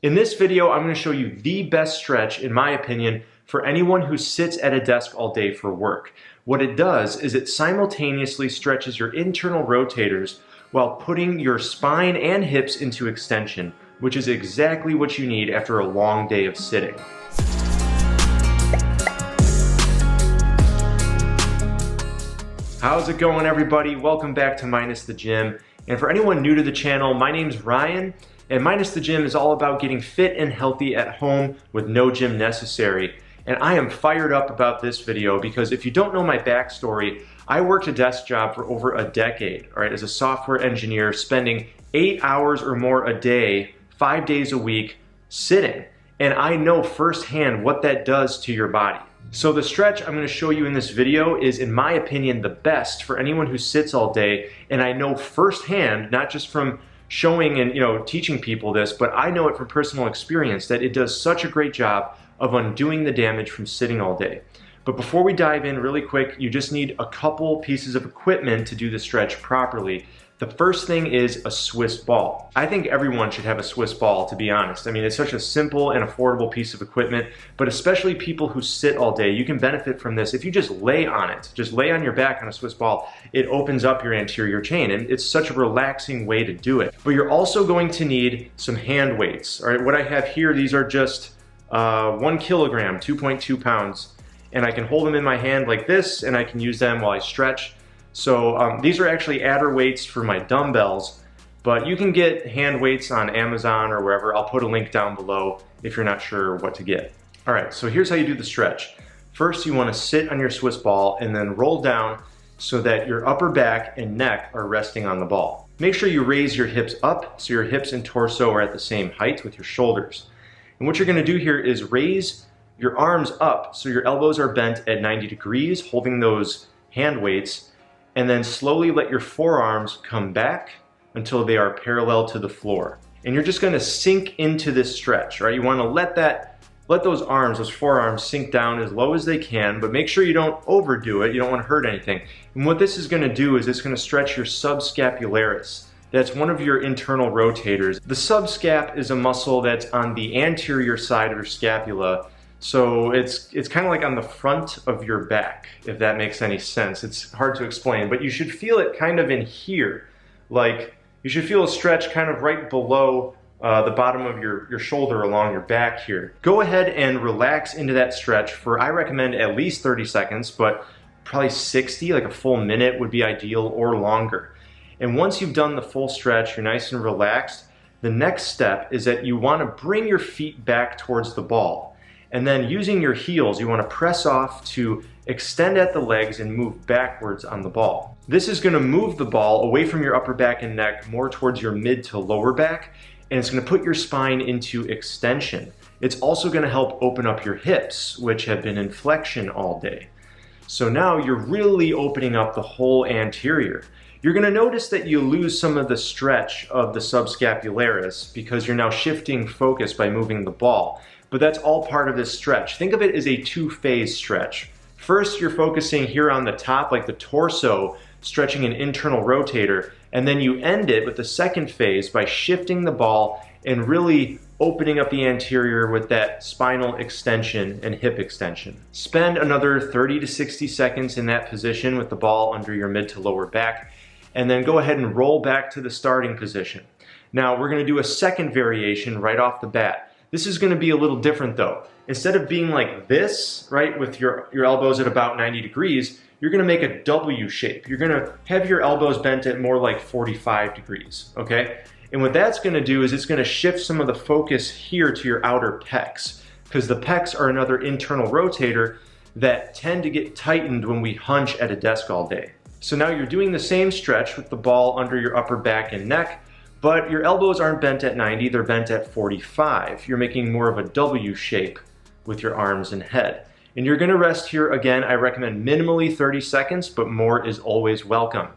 In this video, I'm going to show you the best stretch, in my opinion, for anyone who sits at a desk all day for work. What it does is it simultaneously stretches your internal rotators while putting your spine and hips into extension, which is exactly what you need after a long day of sitting. How's it going, everybody? Welcome back to Minus the Gym. And for anyone new to the channel, my name's Ryan, and Minus the Gym is all about getting fit and healthy at home with no gym necessary. And I am fired up about this video because if you don't know my backstory, I worked a desk job for over a decade, all right, as a software engineer, spending 8 hours or more a day, 5 days a week, sitting. And I know firsthand what that does to your body. So the stretch I'm going to show you in this video is, in my opinion, the best for anyone who sits all day. And I know firsthand, not just from showing and teaching people this, but I know it from personal experience that it does such a great job of undoing the damage from sitting all day. But before we dive in really quick, you just need a couple pieces of equipment to do the stretch properly. The first thing is a Swiss ball. I think everyone should have a Swiss ball, to be honest. I mean, it's such a simple and affordable piece of equipment, but especially people who sit all day, you can benefit from this if you just lay on it. Just lay on your back on a Swiss ball. It opens up your anterior chain, and it's such a relaxing way to do it. But you're also going to need some hand weights. All right, what I have here, these are just 1 kilogram, 2.2 pounds, and I can hold them in my hand like this, and I can use them while I stretch. So these are actually adder weights for my dumbbells, but you can get hand weights on Amazon or wherever. I'll put a link down below if you're not sure what to get. All right, so here's how you do the stretch. First, you want to sit on your Swiss ball and then roll down so that your upper back and neck are resting on the ball. Make sure you raise your hips up so your hips and torso are at the same height with your shoulders. And what you're going to do here is raise your arms up so your elbows are bent at 90 degrees, holding those hand weights, and then slowly let your forearms come back until they are parallel to the floor. And you're just going to sink into this stretch, right? You want to let those forearms sink down as low as they can, but make sure you don't overdo it. You don't want to hurt anything. And what this is going to do is it's going to stretch your subscapularis. That's one of your internal rotators. The subscap is a muscle that's on the anterior side of your scapula. So it's kind of like on the front of your back, if that makes any sense. It's hard to explain, but you should feel it kind of in here. Like you should feel a stretch kind of right below the bottom of your shoulder along your back here. Go ahead and relax into that stretch for, I recommend, at least 30 seconds, but probably 60, like a full minute would be ideal, or longer. And once you've done the full stretch, you're nice and relaxed, the next step is that you want to bring your feet back towards the ball. And then using your heels, you want to press off to extend at the legs and move backwards on the ball. This is going to move the ball away from your upper back and neck more towards your mid to lower back, and it's going to put your spine into extension. It's also going to help open up your hips, which have been in flexion all day. So now you're really opening up the whole anterior. You're going to notice that you lose some of the stretch of the subscapularis because you're now shifting focus by moving the ball. But that's all part of this stretch. Think of it as a two-phase stretch. First, you're focusing here on the top, like the torso, stretching an internal rotator, and then you end it with the second phase by shifting the ball and really opening up the anterior with that spinal extension and hip extension. Spend another 30 to 60 seconds in that position with the ball under your mid to lower back, and then go ahead and roll back to the starting position. Now, we're going to do a second variation right off the bat. This is going to be a little different though. Instead of being like this, right, with your elbows at about 90 degrees, you're going to make a W shape. You're going to have your elbows bent at more like 45 degrees, okay? And what that's going to do is it's going to shift some of the focus here to your outer pecs, because the pecs are another internal rotator that tend to get tightened when we hunch at a desk all day. So now you're doing the same stretch with the ball under your upper back and neck, but your elbows aren't bent at 90, they're bent at 45. You're making more of a W shape with your arms and head. And you're gonna rest here, again, I recommend minimally 30 seconds, but more is always welcome.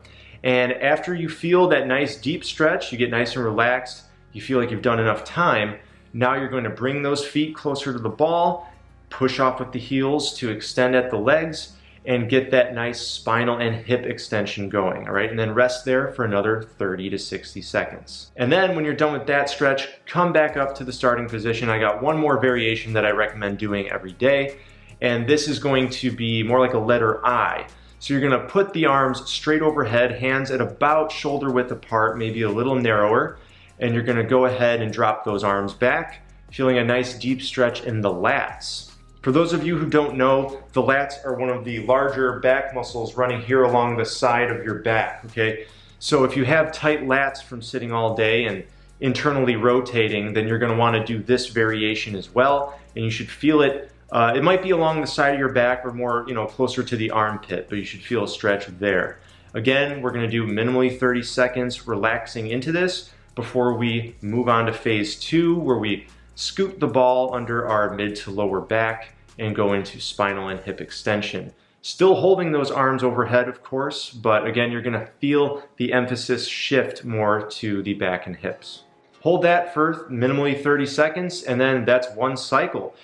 And after you feel that nice deep stretch, you get nice and relaxed, you feel like you've done enough time, now you're going to bring those feet closer to the ball, push off with the heels to extend at the legs, and get that nice spinal and hip extension going, all right? And then rest there for another 30 to 60 seconds. And then when you're done with that stretch, come back up to the starting position. I got one more variation that I recommend doing every day, and this is going to be more like a letter I. So you're gonna put the arms straight overhead, hands at about shoulder width apart, maybe a little narrower, and you're gonna go ahead and drop those arms back, feeling a nice deep stretch in the lats. For those of you who don't know, the lats are one of the larger back muscles running here along the side of your back, okay? So if you have tight lats from sitting all day and internally rotating, then you're gonna wanna do this variation as well, and you should feel it. It might be along the side of your back or more, closer to the armpit, but you should feel a stretch there. Again, we're gonna do minimally 30 seconds relaxing into this before we move on to phase 2, where we scoot the ball under our mid to lower back and go into spinal and hip extension. Still holding those arms overhead, of course, but again, you're gonna feel the emphasis shift more to the back and hips. Hold that for minimally 30 seconds, and then that's one cycle.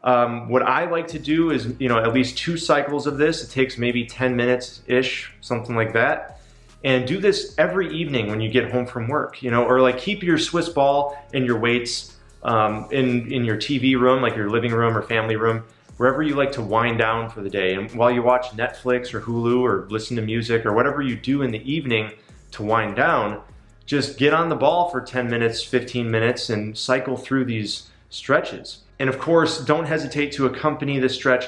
What I like to do is, at least 2 cycles of this. It takes maybe 10 minutes-ish, something like that. And do this every evening when you get home from work, or like keep your Swiss ball and your weights in your TV room, like your living room or family room, wherever you like to wind down for the day. And while you watch Netflix or Hulu or listen to music or whatever you do in the evening to wind down, just get on the ball for 10 minutes, 15 minutes and cycle through these stretches. And of course, don't hesitate to accompany this stretch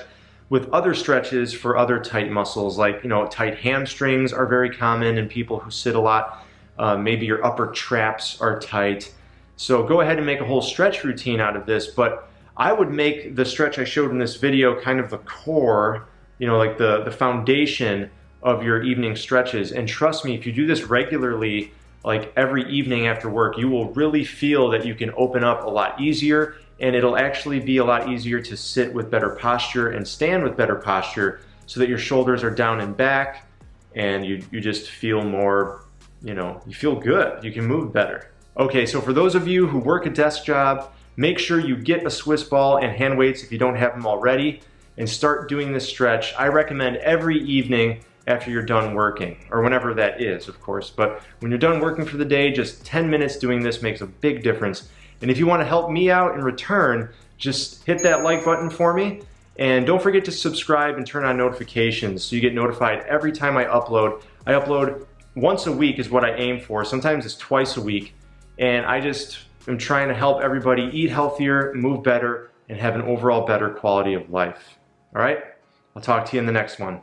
with other stretches for other tight muscles, like, tight hamstrings are very common in people who sit a lot. Maybe your upper traps are tight. So go ahead and make a whole stretch routine out of this, but I would make the stretch I showed in this video kind of the core, like the foundation of your evening stretches. And trust me, if you do this regularly, like every evening after work, you will really feel that you can open up a lot easier, and it'll actually be a lot easier to sit with better posture and stand with better posture so that your shoulders are down and back and you just feel more, you feel good, you can move better. Okay, so for those of you who work a desk job, make sure you get a Swiss ball and hand weights if you don't have them already, and start doing this stretch. I recommend every evening after you're done working, or whenever that is, of course. But when you're done working for the day, just 10 minutes doing this makes a big difference. And if you want to help me out in return, just hit that like button for me. And don't forget to subscribe and turn on notifications so you get notified every time I upload. I upload once a week is what I aim for. Sometimes it's twice a week. And I just am trying to help everybody eat healthier, move better, and have an overall better quality of life. All right? I'll talk to you in the next one.